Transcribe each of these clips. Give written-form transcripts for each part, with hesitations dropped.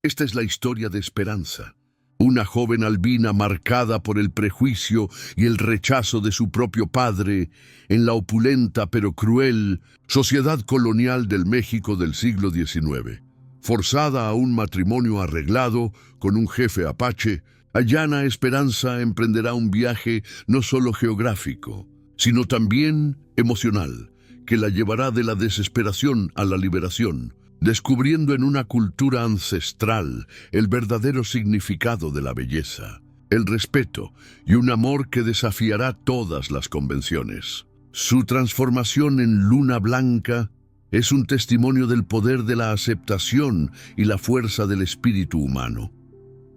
Esta es la historia de Esperanza, una joven albina marcada por el prejuicio y el rechazo de su propio padre en la opulenta pero cruel sociedad colonial del México del siglo XIX. Forzada a un matrimonio arreglado con un jefe apache, Ayana Esperanza emprenderá un viaje no solo geográfico, sino también emocional, que la llevará de la desesperación a la liberación, descubriendo en una cultura ancestral el verdadero significado de la belleza, el respeto y un amor que desafiará todas las convenciones. Su transformación en luna blanca es un testimonio del poder de la aceptación y la fuerza del espíritu humano.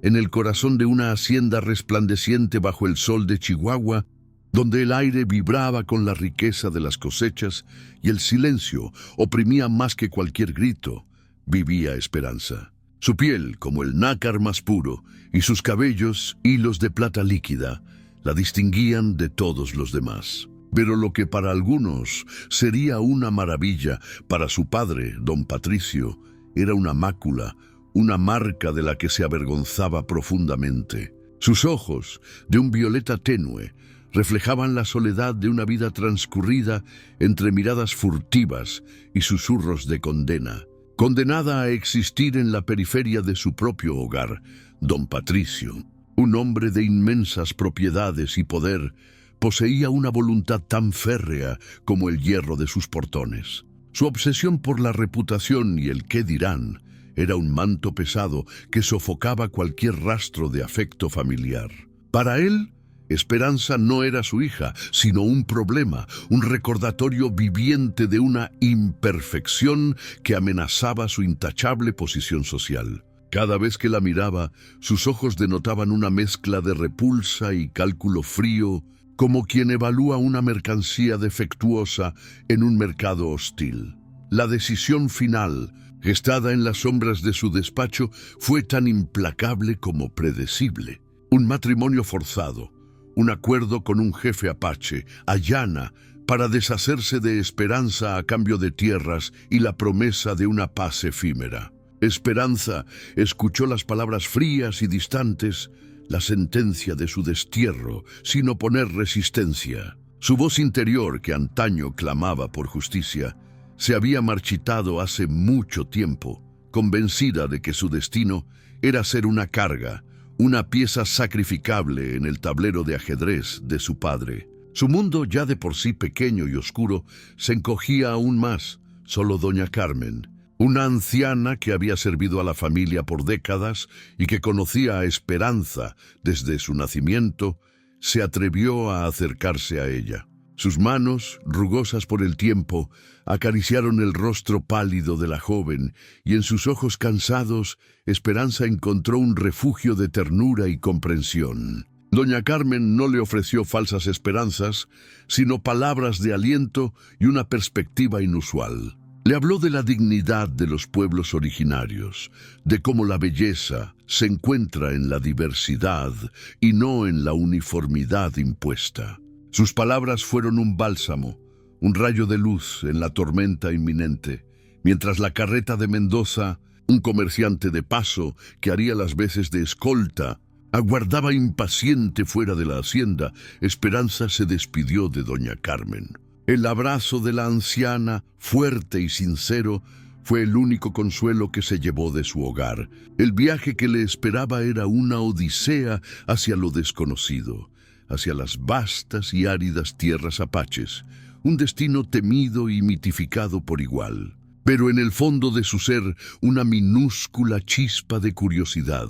En el corazón de una hacienda resplandeciente bajo el sol de Chihuahua, donde el aire vibraba con la riqueza de las cosechas y el silencio oprimía más que cualquier grito, vivía Esperanza. Su piel, como el nácar más puro, y sus cabellos, hilos de plata líquida, la distinguían de todos los demás. Pero lo que para algunos sería una maravilla, para su padre, don Patricio, era una mácula, una marca de la que se avergonzaba profundamente. Sus ojos, de un violeta tenue, reflejaban la soledad de una vida transcurrida entre miradas furtivas y susurros de condena. Condenada a existir en la periferia de su propio hogar, don Patricio, un hombre de inmensas propiedades y poder, poseía una voluntad tan férrea como el hierro de sus portones. Su obsesión por la reputación y el qué dirán era un manto pesado que sofocaba cualquier rastro de afecto familiar. Para él, Esperanza no era su hija, sino un problema, un recordatorio viviente de una imperfección que amenazaba su intachable posición social. Cada vez que la miraba, sus ojos denotaban una mezcla de repulsa y cálculo frío, como quien evalúa una mercancía defectuosa en un mercado hostil. La decisión final, gestada en las sombras de su despacho, fue tan implacable como predecible. Un matrimonio forzado, un acuerdo con un jefe apache, Ayana, para deshacerse de Esperanza a cambio de tierras y la promesa de una paz efímera. Esperanza escuchó las palabras frías y distantes, la sentencia de su destierro, sin oponer resistencia. Su voz interior, que antaño clamaba por justicia, se había marchitado hace mucho tiempo, convencida de que su destino era ser una carga, una pieza sacrificable en el tablero de ajedrez de su padre. Su mundo, ya de por sí pequeño y oscuro, se encogía aún más. Solo doña Carmen, una anciana que había servido a la familia por décadas y que conocía a Esperanza desde su nacimiento, se atrevió a acercarse a ella. Sus manos, rugosas por el tiempo, acariciaron el rostro pálido de la joven, y en sus ojos cansados, Esperanza encontró un refugio de ternura y comprensión. Doña Carmen no le ofreció falsas esperanzas, sino palabras de aliento y una perspectiva inusual. Le habló de la dignidad de los pueblos originarios, de cómo la belleza se encuentra en la diversidad y no en la uniformidad impuesta. Sus palabras fueron un bálsamo, un rayo de luz en la tormenta inminente, mientras la carreta de Mendoza, un comerciante de paso que haría las veces de escolta, aguardaba impaciente fuera de la hacienda. Esperanza se despidió de doña Carmen. El abrazo de la anciana, fuerte y sincero, fue el único consuelo que se llevó de su hogar. El viaje que le esperaba era una odisea hacia lo desconocido, hacia las vastas y áridas tierras apaches, un destino temido y mitificado por igual. Pero en el fondo de su ser, una minúscula chispa de curiosidad,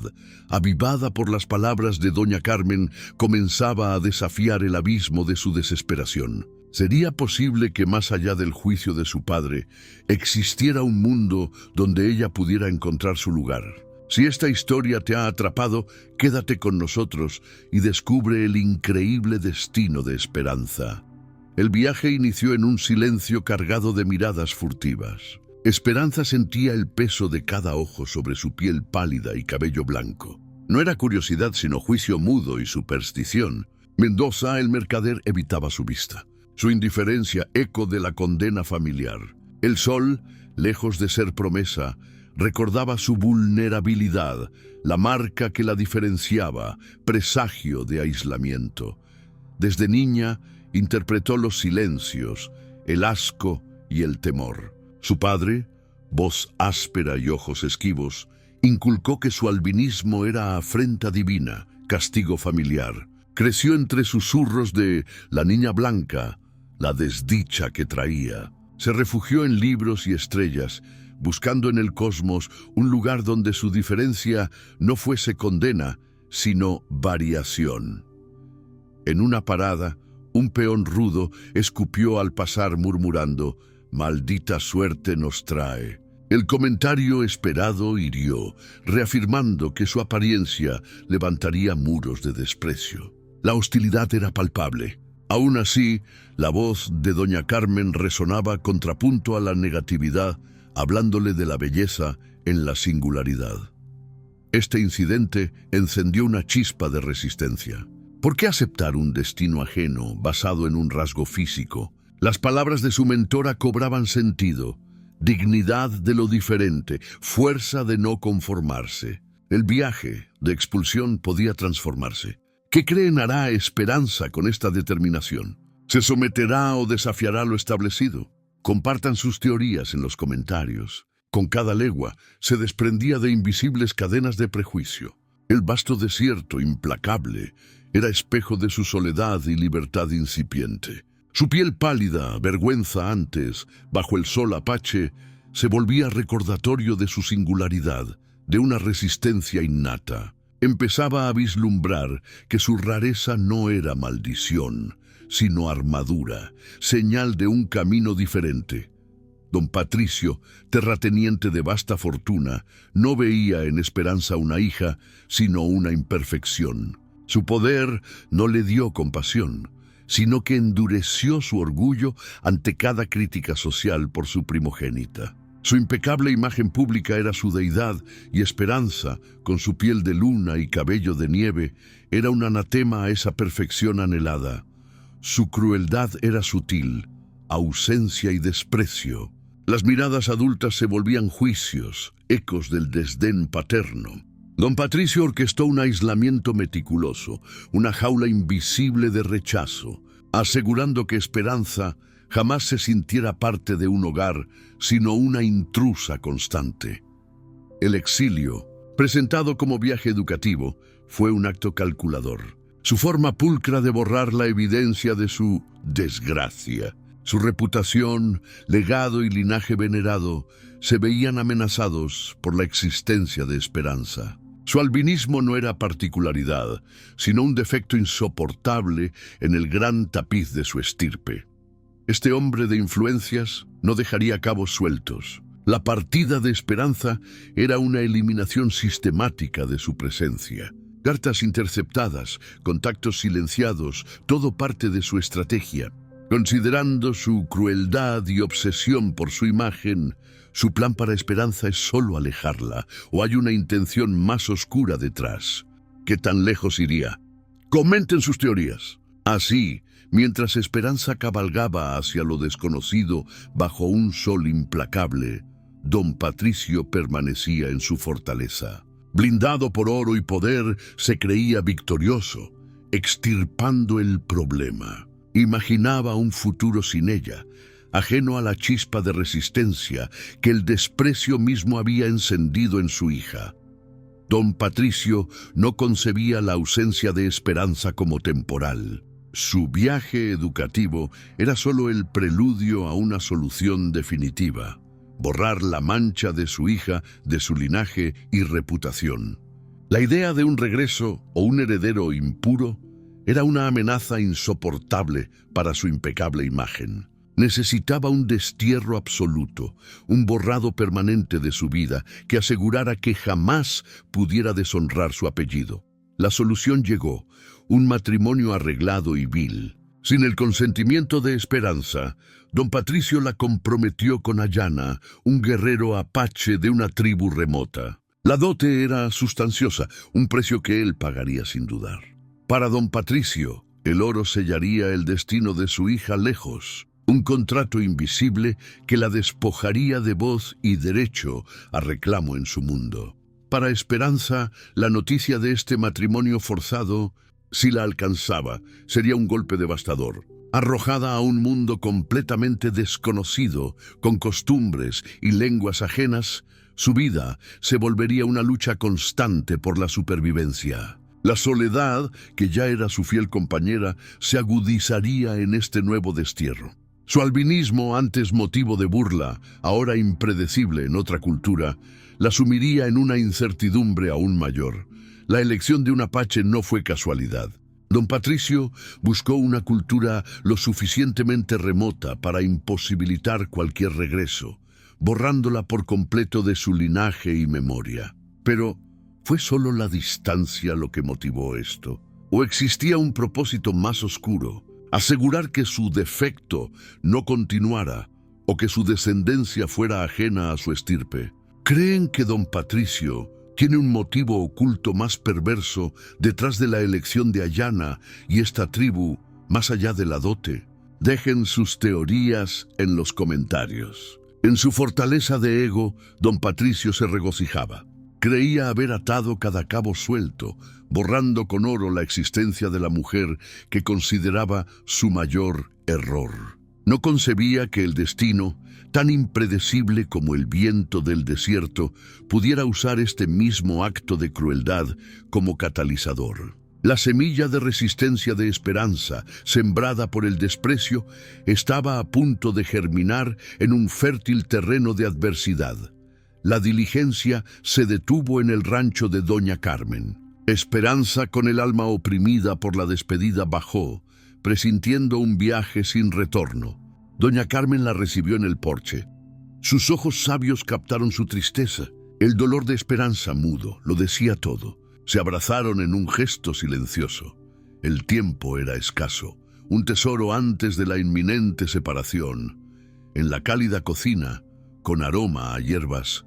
avivada por las palabras de doña Carmen, comenzaba a desafiar el abismo de su desesperación. ¿Sería posible que más allá del juicio de su padre, existiera un mundo donde ella pudiera encontrar su lugar? Si esta historia te ha atrapado, quédate con nosotros y descubre el increíble destino de Esperanza. El viaje inició en un silencio cargado de miradas furtivas. Esperanza sentía el peso de cada ojo sobre su piel pálida y cabello blanco. No era curiosidad, sino juicio mudo y superstición. Mendoza, el mercader, evitaba su vista. Su indiferencia, eco de la condena familiar. El sol, lejos de ser promesa, recordaba su vulnerabilidad, la marca que la diferenciaba, presagio de aislamiento. Desde niña interpretó los silencios, el asco y el temor. Su padre, voz áspera y ojos esquivos, inculcó que su albinismo era afrenta divina, castigo familiar. Creció entre susurros de la niña blanca, la desdicha que traía. Se refugió en libros y estrellas, buscando en el cosmos un lugar donde su diferencia no fuese condena, sino variación. En una parada, un peón rudo escupió al pasar murmurando: «Maldita suerte nos trae». El comentario esperado hirió, reafirmando que su apariencia levantaría muros de desprecio. La hostilidad era palpable. Aún así, la voz de doña Carmen resonaba contrapunto a la negatividad, hablándole de la belleza en la singularidad. Este incidente encendió una chispa de resistencia. ¿Por qué aceptar un destino ajeno basado en un rasgo físico? Las palabras de su mentora cobraban sentido. Dignidad de lo diferente, fuerza de no conformarse. El viaje de expulsión podía transformarse. ¿Qué creen hará Esperanza con esta determinación? ¿Se someterá o desafiará lo establecido? Compartan sus teorías en los comentarios. Con cada legua se desprendía de invisibles cadenas de prejuicio. El vasto desierto, implacable, era espejo de su soledad y libertad incipiente. Su piel pálida, vergüenza antes, bajo el sol apache, se volvía recordatorio de su singularidad, de una resistencia innata. Empezaba a vislumbrar que su rareza no era maldición, sino armadura, señal de un camino diferente. Don Patricio, terrateniente de vasta fortuna, no veía en Esperanza una hija, sino una imperfección. Su poder no le dio compasión, sino que endureció su orgullo ante cada crítica social por su primogénita. Su impecable imagen pública era su deidad, y Esperanza, con su piel de luna y cabello de nieve, era un anatema a esa perfección anhelada. Su crueldad era sutil, ausencia y desprecio. Las miradas adultas se volvían juicios, ecos del desdén paterno. Don Patricio orquestó un aislamiento meticuloso, una jaula invisible de rechazo, asegurando que Esperanza jamás se sintiera parte de un hogar, sino una intrusa constante. El exilio, presentado como viaje educativo, fue un acto calculador. Su forma pulcra de borrar la evidencia de su desgracia. Su reputación, legado y linaje venerado se veían amenazados por la existencia de Esperanza. Su albinismo no era particularidad, sino un defecto insoportable en el gran tapiz de su estirpe. Este hombre de influencias no dejaría cabos sueltos. La partida de Esperanza era una eliminación sistemática de su presencia. Cartas interceptadas, contactos silenciados, todo parte de su estrategia. Considerando su crueldad y obsesión por su imagen, su plan para Esperanza es solo alejarla, o hay una intención más oscura detrás. ¿Qué tan lejos iría? Comenten sus teorías. Así, mientras Esperanza cabalgaba hacia lo desconocido bajo un sol implacable, Don Patricio permanecía en su fortaleza. Blindado por oro y poder, se creía victorioso, extirpando el problema. Imaginaba un futuro sin ella, ajeno a la chispa de resistencia que el desprecio mismo había encendido en su hija. Don Patricio no concebía la ausencia de Esperanza como temporal. Su viaje educativo era solo el preludio a una solución definitiva: borrar la mancha de su hija, de su linaje y reputación. La idea de un regreso o un heredero impuro era una amenaza insoportable para su impecable imagen. Necesitaba un destierro absoluto, un borrado permanente de su vida que asegurara que jamás pudiera deshonrar su apellido. La solución llegó: un matrimonio arreglado y vil. Sin el consentimiento de Esperanza, Don Patricio la comprometió con Ayana, un guerrero apache de una tribu remota. La dote era sustanciosa, un precio que él pagaría sin dudar. Para Don Patricio, el oro sellaría el destino de su hija lejos, un contrato invisible que la despojaría de voz y derecho a reclamo en su mundo. Para Esperanza, la noticia de este matrimonio forzado, si la alcanzaba, sería un golpe devastador. Arrojada a un mundo completamente desconocido, con costumbres y lenguas ajenas, su vida se volvería una lucha constante por la supervivencia. La soledad, que ya era su fiel compañera, se agudizaría en este nuevo destierro. Su albinismo, antes motivo de burla, ahora impredecible en otra cultura, la sumiría en una incertidumbre aún mayor. La elección de un apache no fue casualidad. Don Patricio buscó una cultura lo suficientemente remota para imposibilitar cualquier regreso, borrándola por completo de su linaje y memoria. Pero, ¿fue solo la distancia lo que motivó esto? ¿O existía un propósito más oscuro? Asegurar que su defecto no continuara o que su descendencia fuera ajena a su estirpe. ¿Creen que don Patricio tiene un motivo oculto más perverso detrás de la elección de Ayana y esta tribu, más allá de la dote? Dejen sus teorías en los comentarios. En su fortaleza de ego, don Patricio se regocijaba. Creía haber atado cada cabo suelto, borrando con oro la existencia de la mujer que consideraba su mayor error. No concebía que el destino, tan impredecible como el viento del desierto, pudiera usar este mismo acto de crueldad como catalizador. La semilla de resistencia de Esperanza, sembrada por el desprecio, estaba a punto de germinar en un fértil terreno de adversidad. La diligencia se detuvo en el rancho de doña Carmen. Esperanza, con el alma oprimida por la despedida, bajó, presintiendo un viaje sin retorno. Doña Carmen la recibió en el porche. Sus ojos sabios captaron su tristeza. El dolor de Esperanza, mudo, lo decía todo. Se abrazaron en un gesto silencioso. El tiempo era escaso, un tesoro antes de la inminente separación. En la cálida cocina, con aroma a hierbas,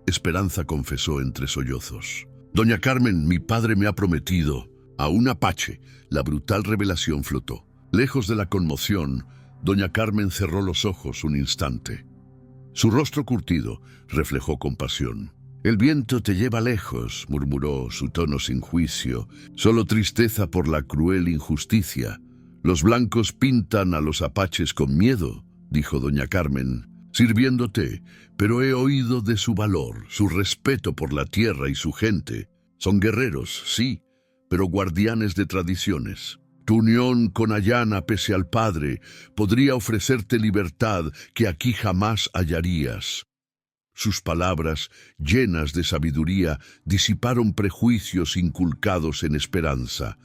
Esperanza confesó entre sollozos: «Doña Carmen, mi padre me ha prometido a un apache». La brutal revelación flotó. Lejos de la conmoción, doña Carmen cerró los ojos un instante. Su rostro curtido reflejó compasión. «El viento te lleva lejos», murmuró, su tono sin juicio. «Solo tristeza por la cruel injusticia. Los blancos pintan a los apaches con miedo», dijo doña Carmen, «sirviéndote, pero he oído de su valor, su respeto por la tierra y su gente. Son guerreros, sí, pero guardianes de tradiciones. Tu unión con Ayana, pese al padre, podría ofrecerte libertad que aquí jamás hallarías». Sus palabras, llenas de sabiduría, disiparon prejuicios inculcados en Esperanza.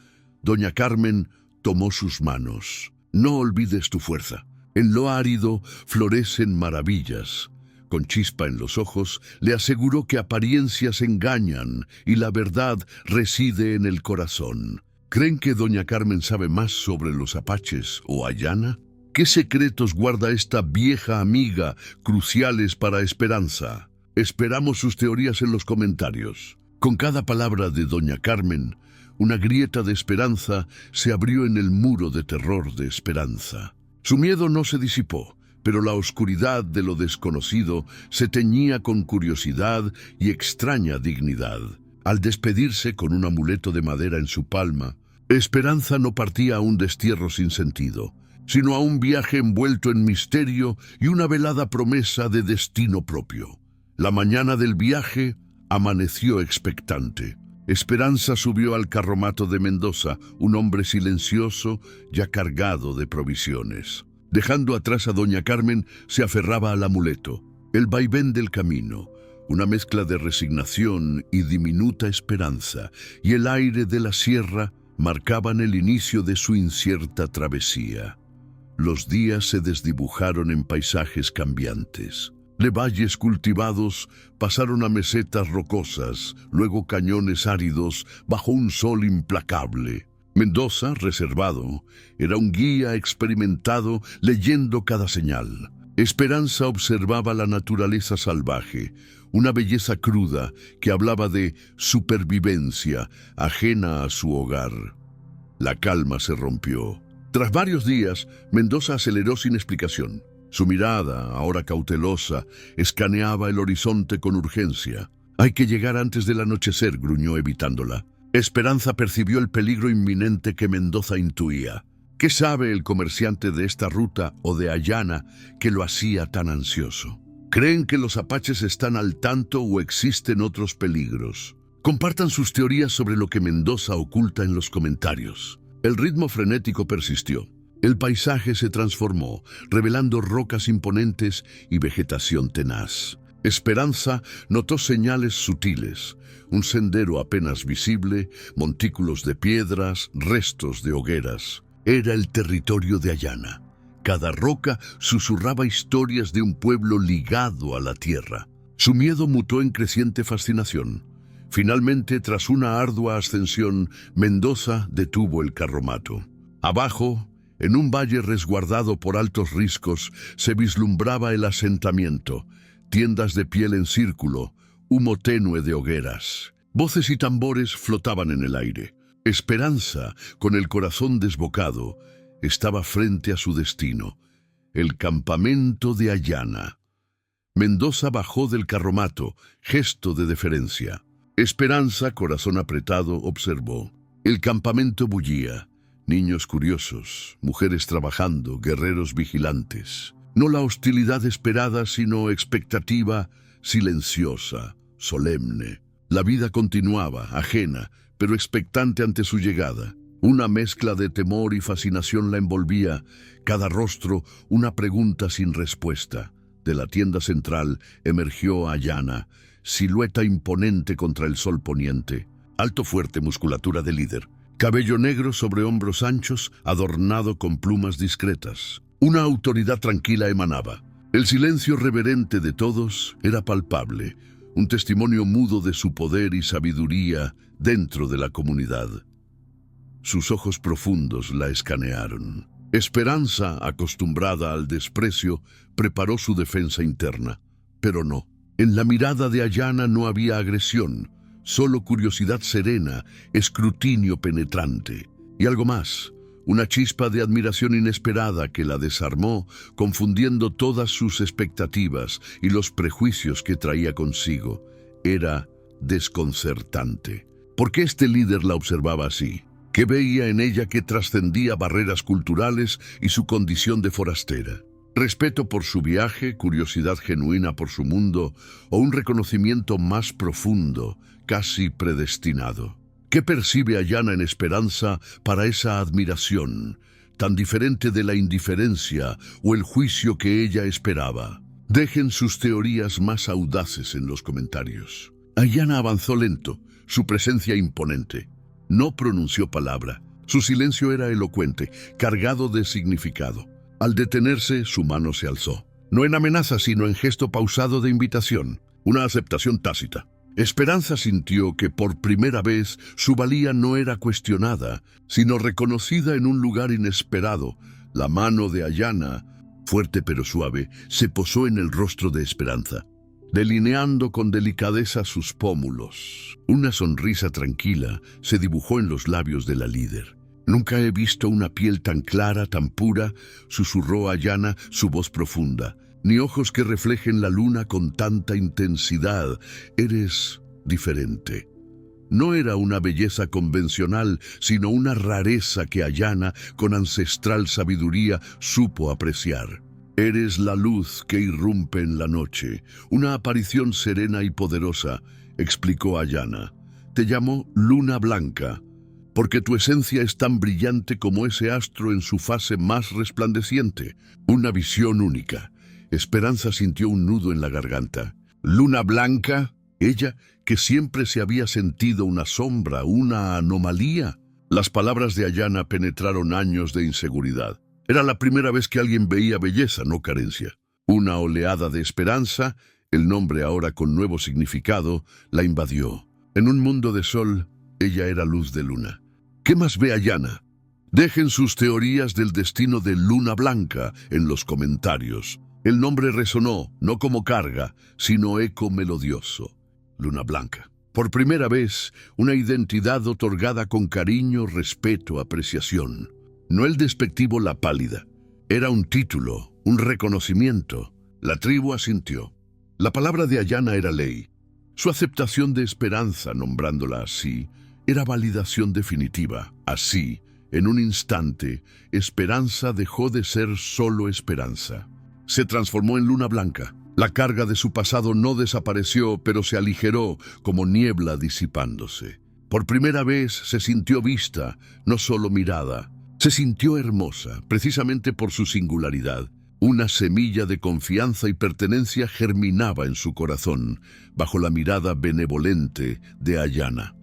Doña Carmen tomó sus manos. «No olvides tu fuerza. En lo árido florecen maravillas». Con chispa en los ojos, le aseguró que apariencias engañan y la verdad reside en el corazón. ¿Creen que doña Carmen sabe más sobre los apaches o Ayana? ¿Qué secretos guarda esta vieja amiga, cruciales para Esperanza? Esperamos sus teorías en los comentarios. Con cada palabra de doña Carmen, una grieta de esperanza se abrió en el muro de terror de Esperanza. Su miedo no se disipó, pero la oscuridad de lo desconocido se teñía con curiosidad y extraña dignidad. Al despedirse con un amuleto de madera en su palma, Esperanza no partía a un destierro sin sentido, sino a un viaje envuelto en misterio y una velada promesa de destino propio. La mañana del viaje amaneció expectante. Esperanza subió al carromato de Mendoza, un hombre silencioso, ya cargado de provisiones. Dejando atrás a doña Carmen, se aferraba al amuleto. El vaivén del camino, una mezcla de resignación y diminuta esperanza, y el aire de la sierra marcaban el inicio de su incierta travesía. Los días se desdibujaron en paisajes cambiantes. De valles cultivados pasaron a mesetas rocosas, luego cañones áridos bajo un sol implacable. Mendoza, reservado, era un guía experimentado leyendo cada señal. Esperanza observaba la naturaleza salvaje, una belleza cruda que hablaba de supervivencia ajena a su hogar. La calma se rompió. Tras varios días, Mendoza aceleró sin explicación. Su mirada, ahora cautelosa, escaneaba el horizonte con urgencia. «Hay que llegar antes del anochecer», gruñó evitándola. Esperanza percibió el peligro inminente que Mendoza intuía. ¿Qué sabe el comerciante de esta ruta o de Ayana que lo hacía tan ansioso? ¿Creen que los apaches están al tanto o existen otros peligros? Compartan sus teorías sobre lo que Mendoza oculta en los comentarios. El ritmo frenético persistió. El paisaje se transformó, revelando rocas imponentes y vegetación tenaz. Esperanza notó señales sutiles, un sendero apenas visible, montículos de piedras, restos de hogueras. Era el territorio de Ayana. Cada roca susurraba historias de un pueblo ligado a la tierra. Su miedo mutó en creciente fascinación. Finalmente, tras una ardua ascensión, Mendoza detuvo el carromato. Abajo, en un valle resguardado por altos riscos, se vislumbraba el asentamiento, tiendas de piel en círculo, humo tenue de hogueras. Voces y tambores flotaban en el aire. Esperanza, con el corazón desbocado, estaba frente a su destino, el campamento de Ayana. Mendoza bajó del carromato, gesto de deferencia. Esperanza, corazón apretado, observó. El campamento bullía. Niños curiosos, mujeres trabajando, guerreros vigilantes. No la hostilidad esperada, sino expectativa silenciosa, solemne. La vida continuaba, ajena, pero expectante ante su llegada. Una mezcla de temor y fascinación la envolvía, cada rostro una pregunta sin respuesta. De la tienda central emergió Ayana, silueta imponente contra el sol poniente. Alto, fuerte, musculatura de líder. Cabello negro sobre hombros anchos, adornado con plumas discretas. Una autoridad tranquila emanaba. El silencio reverente de todos era palpable, un testimonio mudo de su poder y sabiduría dentro de la comunidad. Sus ojos profundos la escanearon. Esperanza, acostumbrada al desprecio, preparó su defensa interna. Pero no. En la mirada de Ayana no había agresión, solo curiosidad serena, escrutinio penetrante. Y algo más, una chispa de admiración inesperada que la desarmó, confundiendo todas sus expectativas y los prejuicios que traía consigo. Era desconcertante. ¿Por qué este líder la observaba así? ¿Qué veía en ella que trascendía barreras culturales y su condición de forastera? ¿Respeto por su viaje, curiosidad genuina por su mundo o un reconocimiento más profundo, casi predestinado? ¿Qué percibe Ayana en Esperanza para esa admiración, tan diferente de la indiferencia o el juicio que ella esperaba? Dejen sus teorías más audaces en los comentarios. Ayana avanzó lento, su presencia imponente. No pronunció palabra. Su silencio era elocuente, cargado de significado. Al detenerse, su mano se alzó. No en amenaza, sino en gesto pausado de invitación. Una aceptación tácita. Esperanza sintió que por primera vez su valía no era cuestionada, sino reconocida en un lugar inesperado. La mano de Ayana, fuerte pero suave, se posó en el rostro de Esperanza, delineando con delicadeza sus pómulos. Una sonrisa tranquila se dibujó en los labios de la líder. «Nunca he visto una piel tan clara, tan pura», susurró Ayana, su voz profunda. «Ni ojos que reflejen la luna con tanta intensidad. Eres diferente». No era una belleza convencional, sino una rareza que Ayana, con ancestral sabiduría, supo apreciar. «Eres la luz que irrumpe en la noche, una aparición serena y poderosa», explicó Ayana. «Te llamo Luna Blanca, porque tu esencia es tan brillante como ese astro en su fase más resplandeciente. Una visión única». Esperanza sintió un nudo en la garganta. «¿Luna Blanca?» Ella, que siempre se había sentido una sombra, una anomalía. Las palabras de Ayana penetraron años de inseguridad. Era la primera vez que alguien veía belleza, no carencia. Una oleada de esperanza, el nombre ahora con nuevo significado, la invadió. En un mundo de sol, ella era luz de luna. ¿Qué más ve Ayana? Dejen sus teorías del destino de Luna Blanca en los comentarios. El nombre resonó, no como carga, sino eco melodioso. Luna Blanca. Por primera vez, una identidad otorgada con cariño, respeto, apreciación. no el despectivo La Pálida. Era un título, un reconocimiento. La tribu asintió. La palabra de Ayana era ley. Su aceptación de Esperanza, nombrándola así, era validación definitiva. Así, en un instante, Esperanza dejó de ser solo Esperanza. Se transformó en Luna Blanca. La carga de su pasado no desapareció, pero se aligeró como niebla disipándose. Por primera vez se sintió vista, no solo mirada. Se sintió hermosa, precisamente por su singularidad. Una semilla de confianza y pertenencia germinaba en su corazón, bajo la mirada benevolente de Ayana.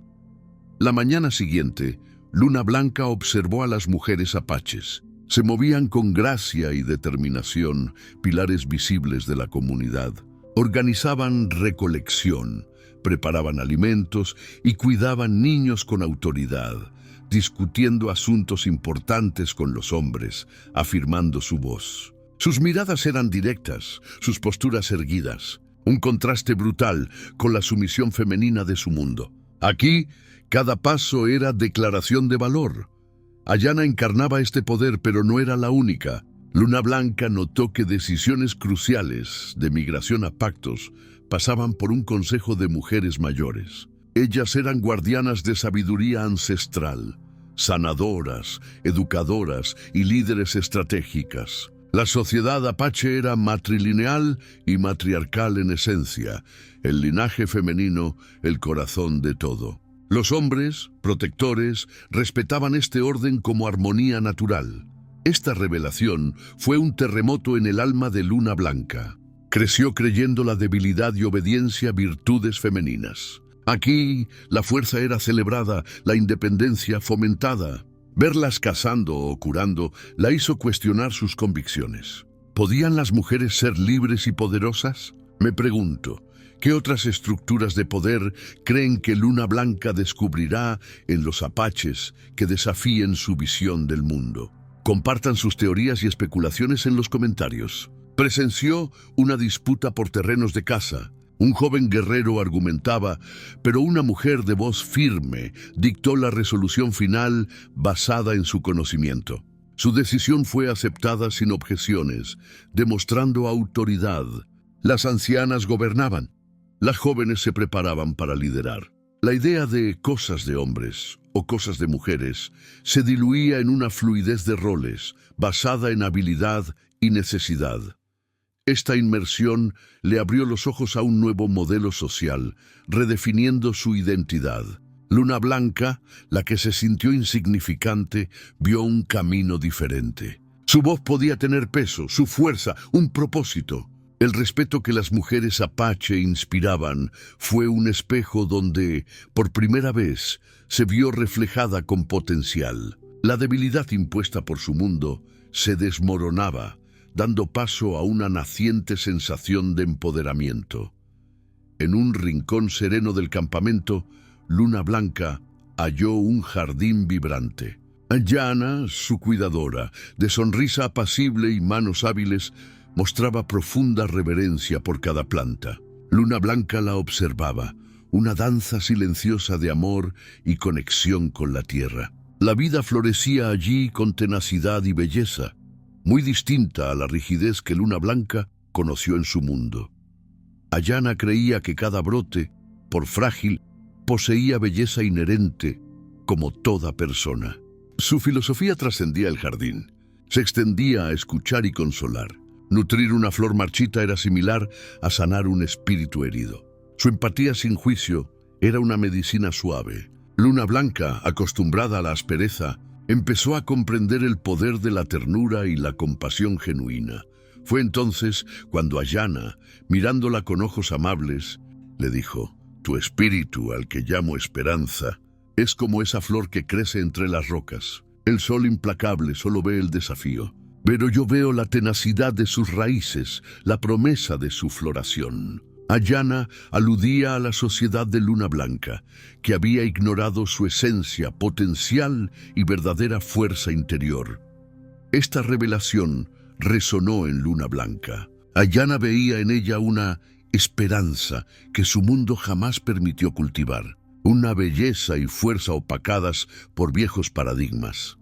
La mañana siguiente, Luna Blanca observó a las mujeres apaches. Se movían con gracia y determinación, pilares visibles de la comunidad. Organizaban recolección, preparaban alimentos y cuidaban niños con autoridad, discutiendo asuntos importantes con los hombres, afirmando su voz. Sus miradas eran directas, sus posturas erguidas, un contraste brutal con la sumisión femenina de su mundo. Aquí, cada paso era declaración de valor. Ayana encarnaba este poder, pero no era la única. Luna Blanca notó que decisiones cruciales, de migración a pactos, pasaban por un consejo de mujeres mayores. Ellas eran guardianas de sabiduría ancestral, sanadoras, educadoras y líderes estratégicas. La sociedad apache era matrilineal y matriarcal en esencia, el linaje femenino, el corazón de todo. Los hombres, protectores, respetaban este orden como armonía natural. Esta revelación fue un terremoto en el alma de Luna Blanca. Creció creyendo la debilidad y obediencia virtudes femeninas. Aquí la fuerza era celebrada, la independencia fomentada. Verlas cazando o curando la hizo cuestionar sus convicciones. ¿Podían las mujeres ser libres y poderosas? Me pregunto, ¿qué otras estructuras de poder creen que Luna Blanca descubrirá en los apaches que desafíen su visión del mundo? Compartan sus teorías y especulaciones en los comentarios. Presenció una disputa por terrenos de caza. Un joven guerrero argumentaba, pero una mujer de voz firme dictó la resolución final basada en su conocimiento. Su decisión fue aceptada sin objeciones, demostrando autoridad. Las ancianas gobernaban. Las jóvenes se preparaban para liderar. La idea de cosas de hombres o cosas de mujeres se diluía en una fluidez de roles basada en habilidad y necesidad. Esta inmersión le abrió los ojos a un nuevo modelo social, redefiniendo su identidad. Luna Blanca, la que se sintió insignificante, vio un camino diferente. Su voz podía tener peso, su fuerza, un propósito. El respeto que las mujeres apache inspiraban fue un espejo donde, por primera vez, se vio reflejada con potencial. La debilidad impuesta por su mundo se desmoronaba, dando paso a una naciente sensación de empoderamiento. En un rincón sereno del campamento, Luna Blanca halló un jardín vibrante. Ayana, su cuidadora, de sonrisa apacible y manos hábiles, mostraba profunda reverencia por cada planta. Luna Blanca la observaba, una danza silenciosa de amor y conexión con la tierra. La vida florecía allí con tenacidad y belleza, muy distinta a la rigidez que Luna Blanca conoció en su mundo. Ayana creía que cada brote, por frágil, poseía belleza inherente, como toda persona. Su filosofía trascendía el jardín. Se extendía a escuchar y consolar. Nutrir una flor marchita era similar a sanar un espíritu herido. Su empatía sin juicio era una medicina suave. Luna Blanca, acostumbrada a la aspereza, empezó a comprender el poder de la ternura y la compasión genuina. Fue entonces cuando Ayana, mirándola con ojos amables, le dijo: «Tu espíritu, al que llamo esperanza, es como esa flor que crece entre las rocas. El sol implacable solo ve el desafío, pero yo veo la tenacidad de sus raíces, la promesa de su floración». Ayana aludía a la sociedad de Luna Blanca, que había ignorado su esencia, potencial y verdadera fuerza interior. Esta revelación resonó en Luna Blanca. Ayana veía en ella una esperanza que su mundo jamás permitió cultivar, una belleza y fuerza opacadas por viejos paradigmas.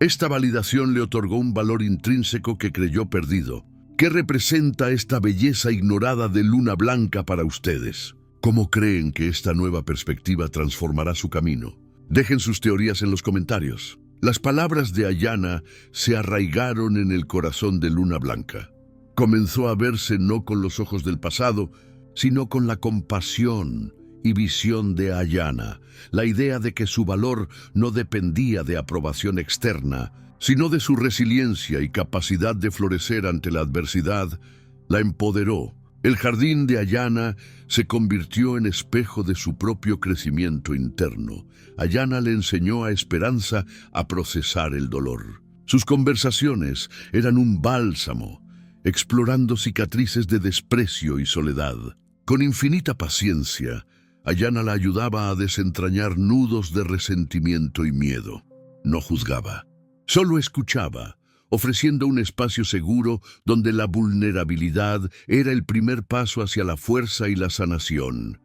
Esta validación le otorgó un valor intrínseco que creyó perdido. ¿Qué representa esta belleza ignorada de Luna Blanca para ustedes? ¿Cómo creen que esta nueva perspectiva transformará su camino? Dejen sus teorías en los comentarios. Las palabras de Ayana se arraigaron en el corazón de Luna Blanca. Comenzó a verse no con los ojos del pasado, sino con la compasión y visión de Ayana, la idea de que su valor no dependía de aprobación externa, sino de su resiliencia y capacidad de florecer ante la adversidad, la empoderó. El jardín de Ayana se convirtió en espejo de su propio crecimiento interno. Ayana le enseñó a Esperanza a procesar el dolor. Sus conversaciones eran un bálsamo, explorando cicatrices de desprecio y soledad. Con infinita paciencia, Ayana la ayudaba a desentrañar nudos de resentimiento y miedo. No juzgaba, solo escuchaba, ofreciendo un espacio seguro donde la vulnerabilidad era el primer paso hacia la fuerza y la sanación.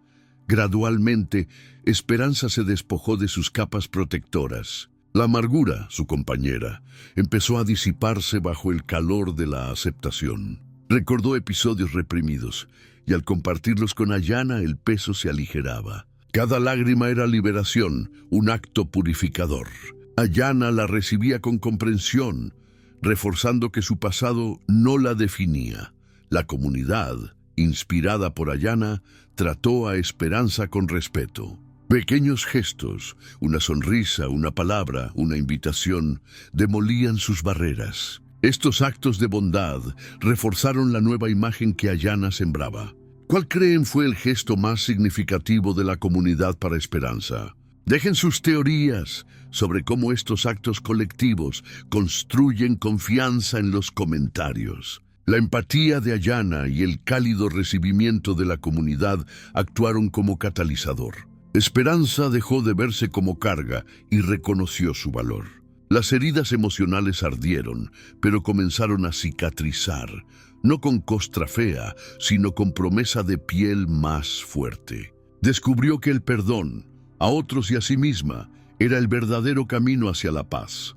Gradualmente, Esperanza se despojó de sus capas protectoras. La amargura, su compañera, empezó a disiparse bajo el calor de la aceptación. Recordó episodios reprimidos, y al compartirlos con Ayana el peso se aligeraba. Cada lágrima era liberación, un acto purificador. Ayana la recibía con comprensión, reforzando que su pasado no la definía. La comunidad, inspirada por Ayana, trató a Esperanza con respeto. Pequeños gestos, una sonrisa, una palabra, una invitación, demolían sus barreras. Estos actos de bondad reforzaron la nueva imagen que Ayana sembraba. ¿Cuál creen fue el gesto más significativo de la comunidad para Esperanza? Dejen sus teorías sobre cómo estos actos colectivos construyen confianza en los comentarios. La empatía de Ayana y el cálido recibimiento de la comunidad actuaron como catalizador. Esperanza dejó de verse como carga y reconoció su valor. Las heridas emocionales ardieron, pero comenzaron a cicatrizar, no con costra fea, sino con promesa de piel más fuerte. Descubrió que el perdón, a otros y a sí misma, era el verdadero camino hacia la paz.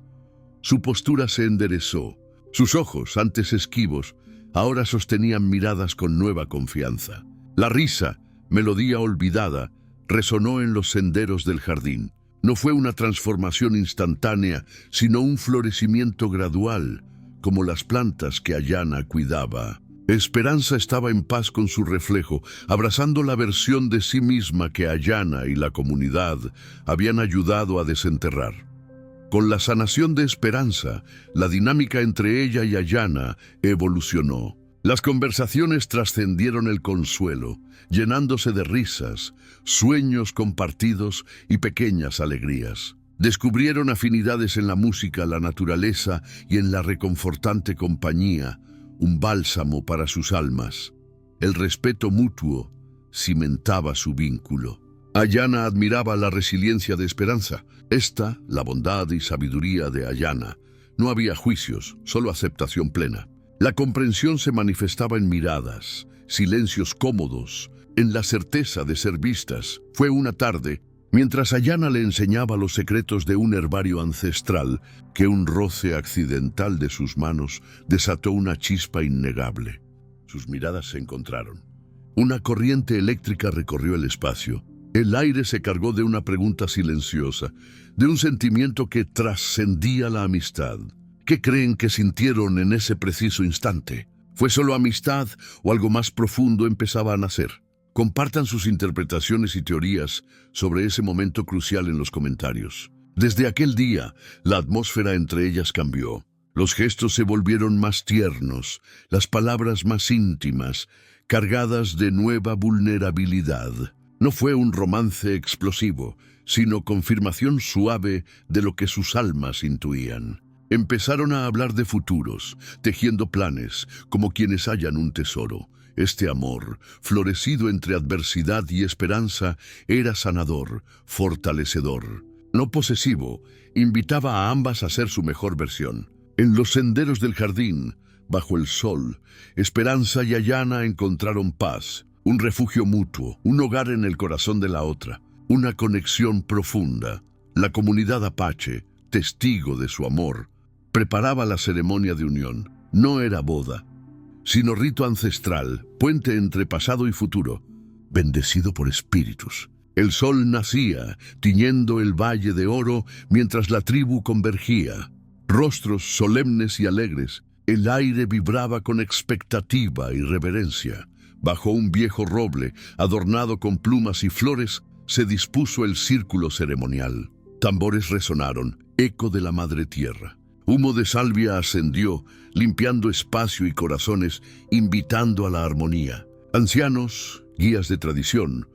Su postura se enderezó. Sus ojos, antes esquivos, ahora sostenían miradas con nueva confianza. La risa, melodía olvidada, resonó en los senderos del jardín. No fue una transformación instantánea, sino un florecimiento gradual, como las plantas que Ayana cuidaba. Esperanza estaba en paz con su reflejo, abrazando la versión de sí misma que Ayana y la comunidad habían ayudado a desenterrar. Con la sanación de Esperanza, la dinámica entre ella y Ayana evolucionó. Las conversaciones trascendieron el consuelo, llenándose de risas, sueños compartidos y pequeñas alegrías. Descubrieron afinidades en la música, la naturaleza y en la reconfortante compañía, un bálsamo para sus almas. El respeto mutuo cimentaba su vínculo. Ayana admiraba la resiliencia de Esperanza. Esta, la bondad y sabiduría de Ayana. No había juicios, solo aceptación plena. La comprensión se manifestaba en miradas, silencios cómodos, en la certeza de ser vistas. Fue una tarde, mientras Ayana le enseñaba los secretos de un herbario ancestral, que un roce accidental de sus manos desató una chispa innegable. Sus miradas se encontraron. Una corriente eléctrica recorrió el espacio. El aire se cargó de una pregunta silenciosa, de un sentimiento que trascendía la amistad. ¿Qué creen que sintieron en ese preciso instante? ¿Fue solo amistad o algo más profundo empezaba a nacer? Compartan sus interpretaciones y teorías sobre ese momento crucial en los comentarios. Desde aquel día, la atmósfera entre ellas cambió. Los gestos se volvieron más tiernos, las palabras más íntimas, cargadas de nueva vulnerabilidad. No fue un romance explosivo, sino confirmación suave de lo que sus almas intuían. Empezaron a hablar de futuros, tejiendo planes, como quienes hallan un tesoro. Este amor, florecido entre adversidad y esperanza, era sanador, fortalecedor. No posesivo, invitaba a ambas a ser su mejor versión. En los senderos del jardín, bajo el sol, Esperanza y Ayana encontraron paz, un refugio mutuo, un hogar en el corazón de la otra, una conexión profunda. La comunidad apache, testigo de su amor, preparaba la ceremonia de unión. No era boda, sino rito ancestral, puente entre pasado y futuro, bendecido por espíritus. El sol nacía, tiñendo el valle de oro, mientras la tribu convergía. Rostros solemnes y alegres, el aire vibraba con expectativa y reverencia. Bajo un viejo roble, adornado con plumas y flores, se dispuso el círculo ceremonial. Tambores resonaron, eco de la madre tierra. Humo de salvia ascendió, limpiando espacio y corazones, invitando a la armonía. Ancianos, guías de tradición,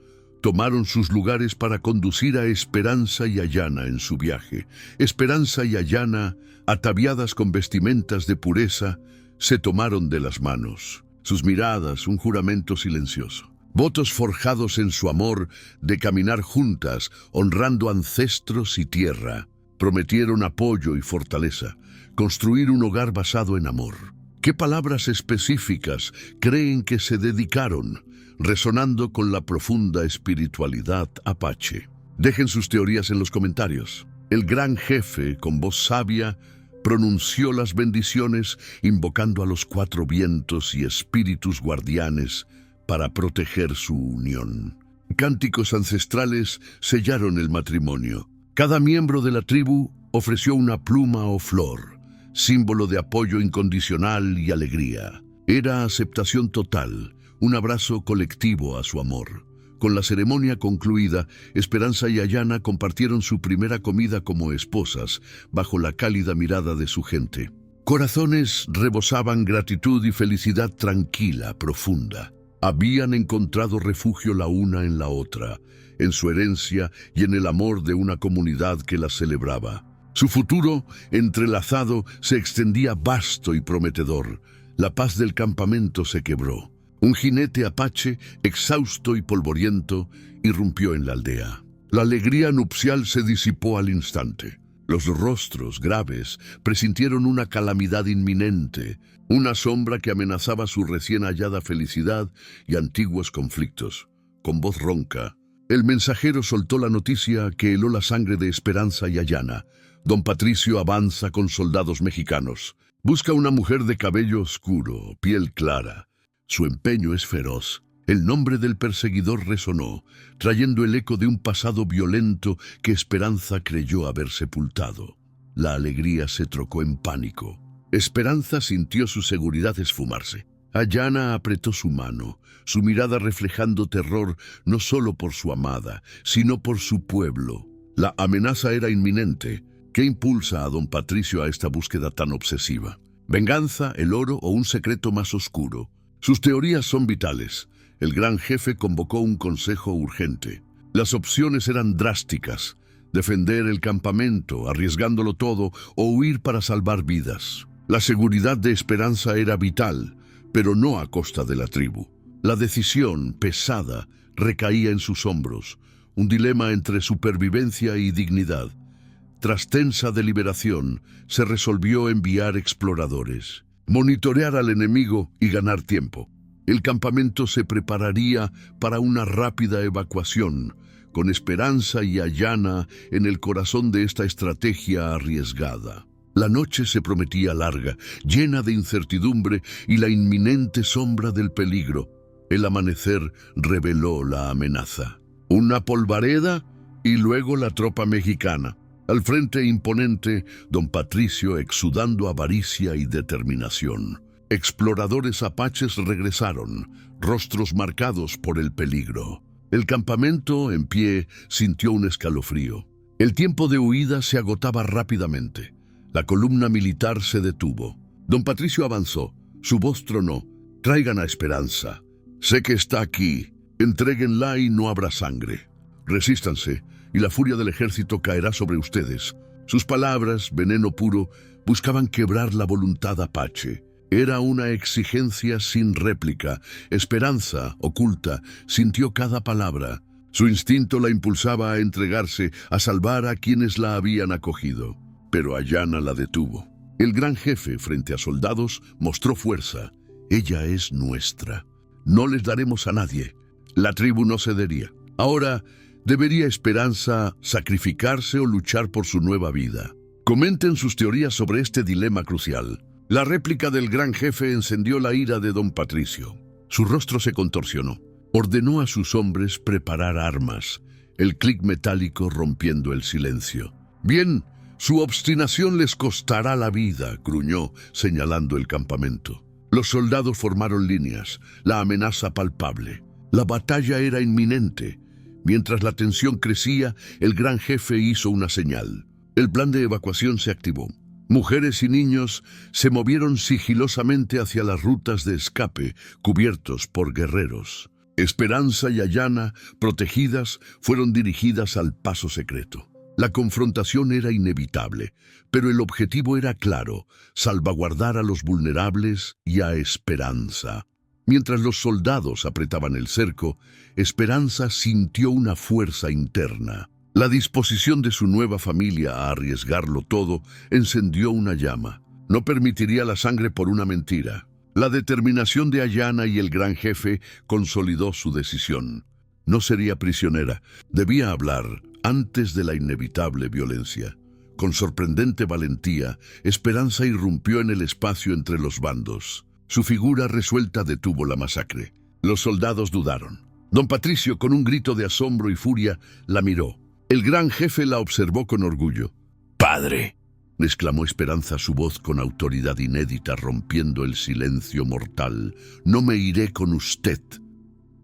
tomaron sus lugares para conducir a Esperanza y Ayana en su viaje. Esperanza y Ayana, ataviadas con vestimentas de pureza, se tomaron de las manos. Sus miradas, un juramento silencioso. Votos forjados en su amor de caminar juntas, honrando ancestros y tierra. Prometieron apoyo y fortaleza, construir un hogar basado en amor. ¿Qué palabras específicas creen que se dedicaron, resonando con la profunda espiritualidad apache? Dejen sus teorías en los comentarios. El gran jefe, con voz sabia, pronunció las bendiciones, invocando a los cuatro vientos y espíritus guardianes para proteger su unión. Cánticos ancestrales sellaron el matrimonio. Cada miembro de la tribu ofreció una pluma o flor, símbolo de apoyo incondicional y alegría. Era aceptación total, un abrazo colectivo a su amor. Con la ceremonia concluida, Esperanza y Ayana compartieron su primera comida como esposas, bajo la cálida mirada de su gente. Corazones rebosaban gratitud y felicidad tranquila, profunda. Habían encontrado refugio la una en la otra, en su herencia y en el amor de una comunidad que la celebraba. Su futuro, entrelazado, se extendía vasto y prometedor. La paz del campamento se quebró. Un jinete apache, exhausto y polvoriento, irrumpió en la aldea. La alegría nupcial se disipó al instante. Los rostros graves presintieron una calamidad inminente, una sombra que amenazaba su recién hallada felicidad y antiguos conflictos. Con voz ronca, el mensajero soltó la noticia que heló la sangre de Esperanza y Ayana. Don Patricio avanza con soldados mexicanos. Busca una mujer de cabello oscuro, piel clara. Su empeño es feroz. El nombre del perseguidor resonó, trayendo el eco de un pasado violento que Esperanza creyó haber sepultado. La alegría se trocó en pánico. Esperanza sintió su seguridad esfumarse. Ayana apretó su mano, su mirada reflejando terror no solo por su amada, sino por su pueblo. La amenaza era inminente. ¿Qué impulsa a don Patricio a esta búsqueda tan obsesiva? ¿Venganza, el oro o un secreto más oscuro? Sus teorías son vitales. El gran jefe convocó un consejo urgente. Las opciones eran drásticas: defender el campamento, arriesgándolo todo, o huir para salvar vidas. La seguridad de Esperanza era vital, pero no a costa de la tribu. La decisión, pesada, recaía en sus hombros, un dilema entre supervivencia y dignidad. Tras tensa deliberación, se resolvió enviar exploradores, monitorear al enemigo y ganar tiempo. El campamento se prepararía para una rápida evacuación, con Esperanza y Ayana en el corazón de esta estrategia arriesgada. La noche se prometía larga, llena de incertidumbre y la inminente sombra del peligro. El amanecer reveló la amenaza. Una polvareda y luego la tropa mexicana. Al frente imponente, don Patricio exudando avaricia y determinación. Exploradores apaches regresaron, rostros marcados por el peligro. El campamento, en pie, sintió un escalofrío. El tiempo de huida se agotaba rápidamente. La columna militar se detuvo. Don Patricio avanzó. Su voz tronó. «Traigan a Esperanza. Sé que está aquí. Entréguenla y no habrá sangre. Resístanse, y la furia del ejército caerá sobre ustedes». Sus palabras, veneno puro, buscaban quebrar la voluntad apache. Era una exigencia sin réplica. Esperanza, oculta, sintió cada palabra. Su instinto la impulsaba a entregarse, a salvar a quienes la habían acogido. Pero Ayana la detuvo. El gran jefe, frente a soldados, mostró fuerza. «Ella es nuestra. No les daremos a nadie». La tribu no cedería. Ahora, ¿debería Esperanza sacrificarse o luchar por su nueva vida? Comenten sus teorías sobre este dilema crucial. La réplica del gran jefe encendió la ira de don Patricio. Su rostro se contorsionó. Ordenó a sus hombres preparar armas, el clic metálico rompiendo el silencio. «Bien, su obstinación les costará la vida», gruñó, señalando el campamento. Los soldados formaron líneas, la amenaza palpable. La batalla era inminente. Mientras la tensión crecía, el gran jefe hizo una señal. El plan de evacuación se activó. Mujeres y niños se movieron sigilosamente hacia las rutas de escape, cubiertos por guerreros. Esperanza y Ayana, protegidas, fueron dirigidas al paso secreto. La confrontación era inevitable, pero el objetivo era claro: salvaguardar a los vulnerables y a Esperanza. Mientras los soldados apretaban el cerco, Esperanza sintió una fuerza interna. La disposición de su nueva familia a arriesgarlo todo encendió una llama. No permitiría la sangre por una mentira. La determinación de Ayana y el gran jefe consolidó su decisión. No sería prisionera. Debía hablar antes de la inevitable violencia. Con sorprendente valentía, Esperanza irrumpió en el espacio entre los bandos. Su figura resuelta detuvo la masacre. Los soldados dudaron. Don Patricio, con un grito de asombro y furia, la miró. El gran jefe la observó con orgullo. «¡Padre!», exclamó Esperanza, su voz con autoridad inédita rompiendo el silencio mortal. «No me iré con usted»,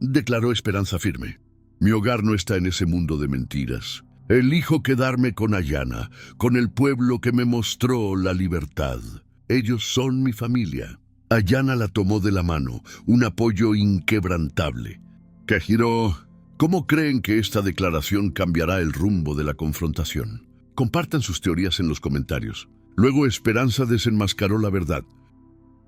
declaró Esperanza firme. «Mi hogar no está en ese mundo de mentiras. Elijo quedarme con Ayana, con el pueblo que me mostró la libertad. Ellos son mi familia». Ayana la tomó de la mano, un apoyo inquebrantable. Kajiro, ¿cómo creen que esta declaración cambiará el rumbo de la confrontación? Compartan sus teorías en los comentarios. Luego Esperanza desenmascaró la verdad.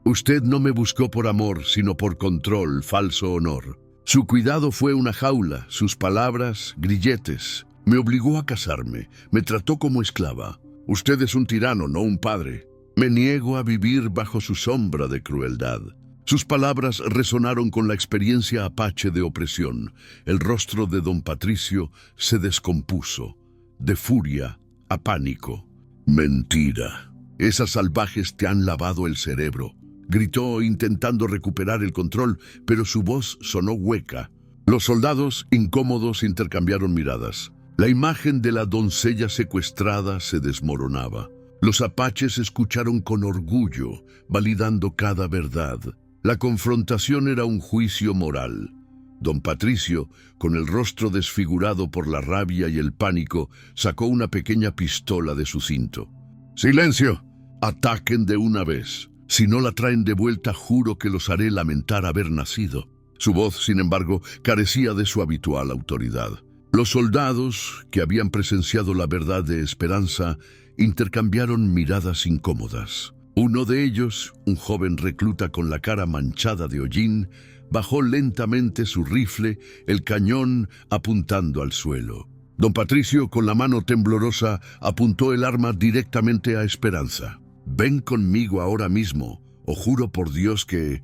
«Usted no me buscó por amor, sino por control, falso honor. Su cuidado fue una jaula, sus palabras, grilletes. Me obligó a casarme, me trató como esclava. Usted es un tirano, no un padre. Me niego a vivir bajo su sombra de crueldad». Sus palabras resonaron con la experiencia apache de opresión. El rostro de don Patricio se descompuso, de furia a pánico. «Mentira. Esas salvajes te han lavado el cerebro», gritó intentando recuperar el control, pero su voz sonó hueca. Los soldados, incómodos, intercambiaron miradas. La imagen de la doncella secuestrada se desmoronaba. Los apaches escucharon con orgullo, validando cada verdad. La confrontación era un juicio moral. Don Patricio, con el rostro desfigurado por la rabia y el pánico, sacó una pequeña pistola de su cinto. «¡Silencio! Ataquen de una vez. Si no la traen de vuelta, juro que los haré lamentar haber nacido». Su voz, sin embargo, carecía de su habitual autoridad. Los soldados, que habían presenciado la verdad de Esperanza, intercambiaron miradas incómodas. Uno de ellos, un joven recluta con la cara manchada de hollín, bajó lentamente su rifle, el cañón apuntando al suelo. Don Patricio, con la mano temblorosa, apuntó el arma directamente a Esperanza. «Ven conmigo ahora mismo, o juro por Dios que...».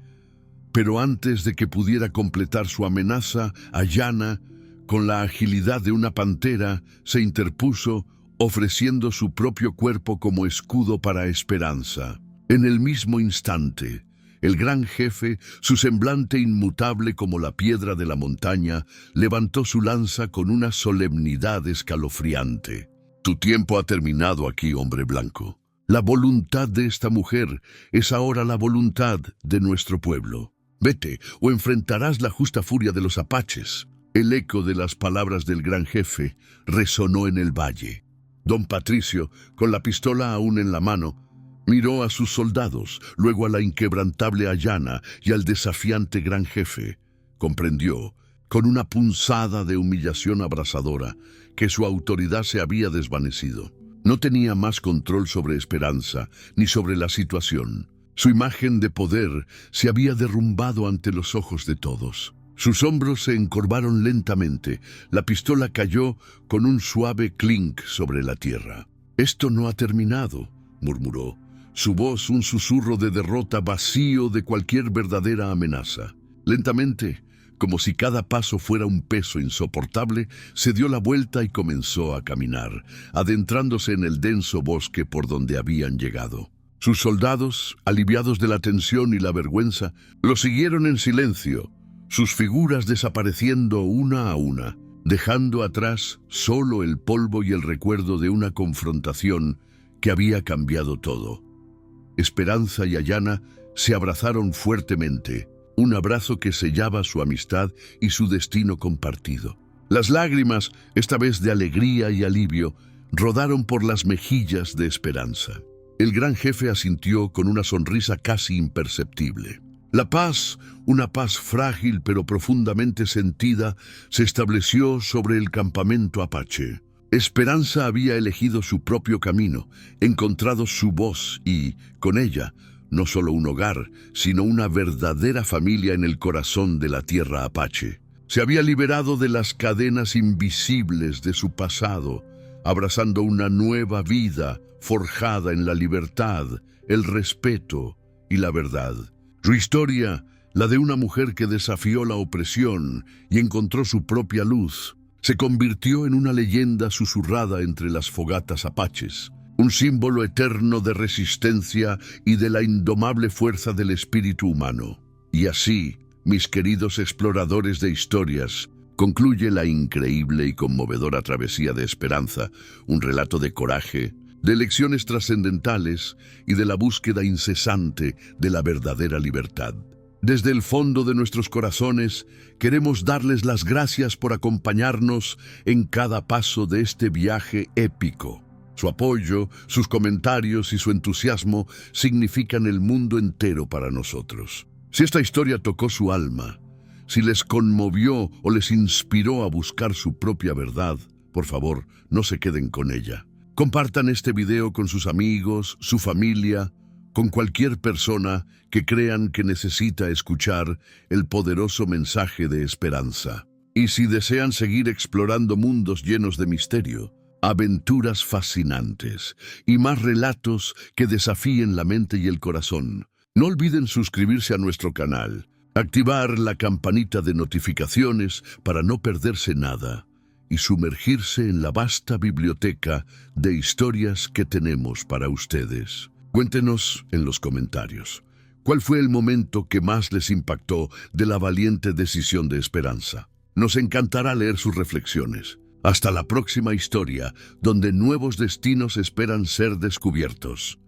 Pero antes de que pudiera completar su amenaza, Ayana, con la agilidad de una pantera, se interpuso, ofreciendo su propio cuerpo como escudo para Esperanza. En el mismo instante, el gran jefe, su semblante inmutable como la piedra de la montaña, levantó su lanza con una solemnidad escalofriante. «Tu tiempo ha terminado aquí, hombre blanco. La voluntad de esta mujer es ahora la voluntad de nuestro pueblo. Vete, o enfrentarás la justa furia de los apaches». El eco de las palabras del gran jefe resonó en el valle. Don Patricio, con la pistola aún en la mano, miró a sus soldados, luego a la inquebrantable Ayana y al desafiante gran jefe. Comprendió, con una punzada de humillación abrasadora, que su autoridad se había desvanecido. No tenía más control sobre Esperanza, ni sobre la situación. Su imagen de poder se había derrumbado ante los ojos de todos. Sus hombros se encorvaron lentamente. La pistola cayó con un suave clink sobre la tierra. «Esto no ha terminado», murmuró. Su voz un susurro de derrota vacío de cualquier verdadera amenaza. Lentamente, como si cada paso fuera un peso insoportable, se dio la vuelta y comenzó a caminar, adentrándose en el denso bosque por donde habían llegado. Sus soldados, aliviados de la tensión y la vergüenza, lo siguieron en silencio, sus figuras desapareciendo una a una, dejando atrás solo el polvo y el recuerdo de una confrontación que había cambiado todo. Esperanza y Ayanna se abrazaron fuertemente, un abrazo que sellaba su amistad y su destino compartido. Las lágrimas, esta vez de alegría y alivio, rodaron por las mejillas de Esperanza. El gran jefe asintió con una sonrisa casi imperceptible. La paz, una paz frágil pero profundamente sentida, se estableció sobre el campamento apache. Esperanza había elegido su propio camino, encontrado su voz y, con ella, no solo un hogar, sino una verdadera familia en el corazón de la tierra apache. Se había liberado de las cadenas invisibles de su pasado, abrazando una nueva vida forjada en la libertad, el respeto y la verdad. Su historia, la de una mujer que desafió la opresión y encontró su propia luz, se convirtió en una leyenda susurrada entre las fogatas apaches, un símbolo eterno de resistencia y de la indomable fuerza del espíritu humano. Y así, mis queridos exploradores de historias, concluye la increíble y conmovedora travesía de Esperanza, un relato de coraje, de lecciones trascendentales y de la búsqueda incesante de la verdadera libertad. Desde el fondo de nuestros corazones, queremos darles las gracias por acompañarnos en cada paso de este viaje épico. Su apoyo, sus comentarios y su entusiasmo significan el mundo entero para nosotros. Si esta historia tocó su alma, si les conmovió o les inspiró a buscar su propia verdad, por favor, no se queden con ella. Compartan este video con sus amigos, su familia, con cualquier persona que crean que necesita escuchar el poderoso mensaje de esperanza. Y si desean seguir explorando mundos llenos de misterio, aventuras fascinantes y más relatos que desafíen la mente y el corazón, no olviden suscribirse a nuestro canal, activar la campanita de notificaciones para no perderse nada y sumergirse en la vasta biblioteca de historias que tenemos para ustedes. Cuéntenos en los comentarios, ¿cuál fue el momento que más les impactó de la valiente decisión de Esperanza? Nos encantará leer sus reflexiones. Hasta la próxima historia, donde nuevos destinos esperan ser descubiertos.